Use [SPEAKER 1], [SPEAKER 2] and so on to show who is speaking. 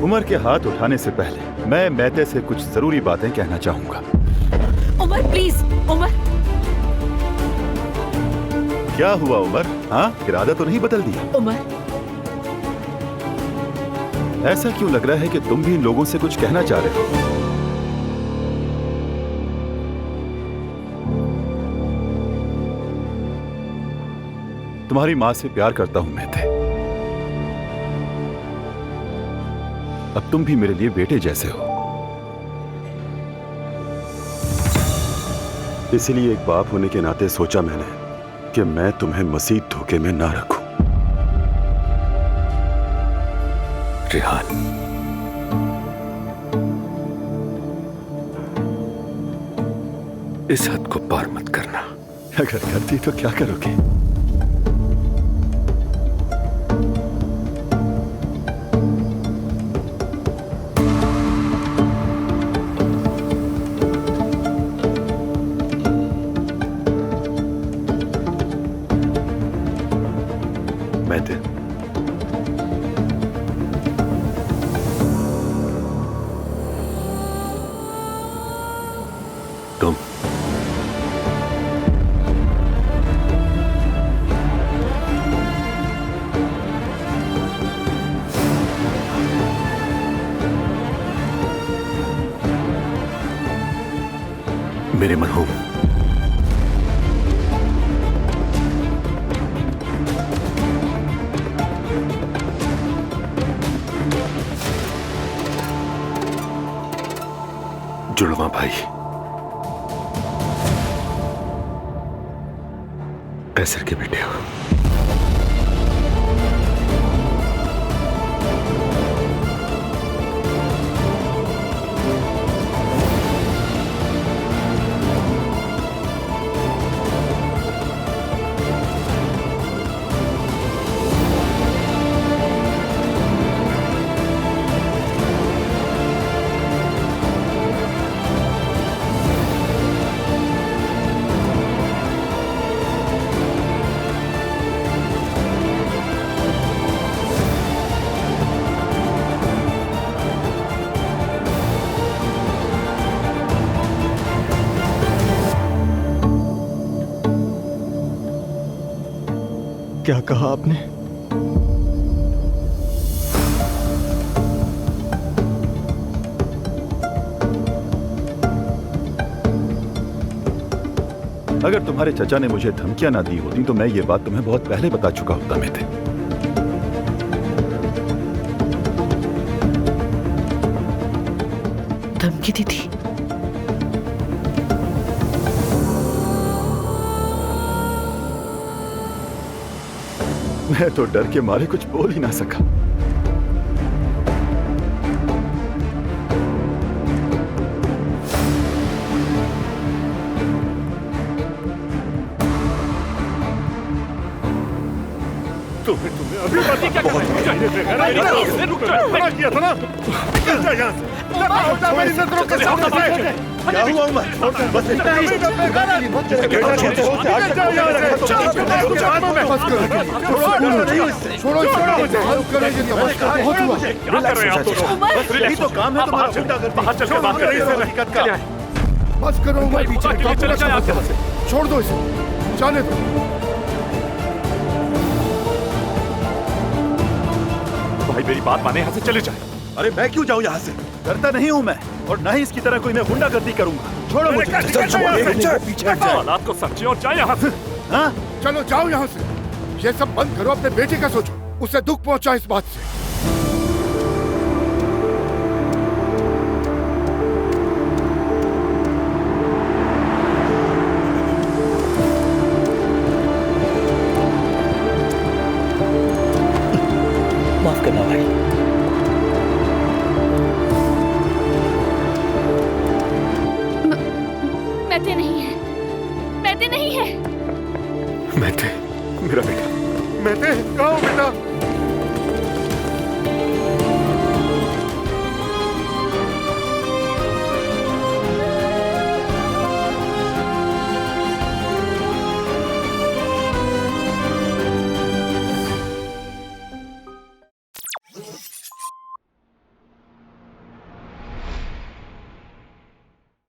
[SPEAKER 1] उमर के हाथ उठाने से पहले मैं मैते से कुछ जरूरी बातें कहना चाहूंगा।
[SPEAKER 2] उमर प्लीज, उमर।
[SPEAKER 1] क्या हुआ उमर? हाँ, इरादा तो नहीं बदल दिया?
[SPEAKER 2] उमर,
[SPEAKER 1] ऐसा क्यों लग रहा है कि तुम भी इन लोगों से कुछ कहना चाह रहे हो? तुम्हारी माँ से प्यार करता हूं मैते। अब तुम भी मेरे लिए बेटे जैसे हो, इसलिए एक बाप होने के नाते सोचा मैंने कि मैं तुम्हें मसीह धोखे में ना रखूं।
[SPEAKER 3] रेहान, इस हद को पार मत करना।
[SPEAKER 1] अगर करती तो क्या करोगे? मैते,
[SPEAKER 3] तुम मेरे मरहूम जुड़वा भाई कैसर के बेटे हो।
[SPEAKER 4] क्या कहा आपने?
[SPEAKER 1] अगर तुम्हारे चचा ने मुझे धमकियां ना दी होती तो मैं ये बात तुम्हें बहुत पहले बता चुका होता मैते।
[SPEAKER 2] धमकी दी थी?
[SPEAKER 1] मैं तो डर के मारे कुछ बोल ही ना सका।
[SPEAKER 5] तुम्हें अभी पता क्या किया था ना? निकल जा यहाँ से। मेरी नजरों के सामने से।
[SPEAKER 1] क्या हुआ उमर? बस इतना ही।
[SPEAKER 5] छोड़ो मुझे। बहुत हुआ।
[SPEAKER 2] क्या कर रहे हैं आप दोनों?
[SPEAKER 1] यही तो काम है तुम्हारा।
[SPEAKER 5] बाहर चल के बात करें। बस करो उमर, छोड़ दो इसे, जाने दो। भाई मेरी बात माने, यहाँ से चले जाए।
[SPEAKER 1] अरे मैं क्यों जाऊँ यहाँ से? करता नहीं हूँ मैं, और ना ही इसकी तरह कोई मैं गुंडागर्दी करूंगा। छोड़ो मुझे।
[SPEAKER 5] पीछे हालात को समझे और जाए यहाँ से।
[SPEAKER 1] हाँ?
[SPEAKER 5] चलो जाओ यहाँ से। ये सब बंद करो, अपने बेटे का सोचो। उसे दुख पहुंचा इस बात से।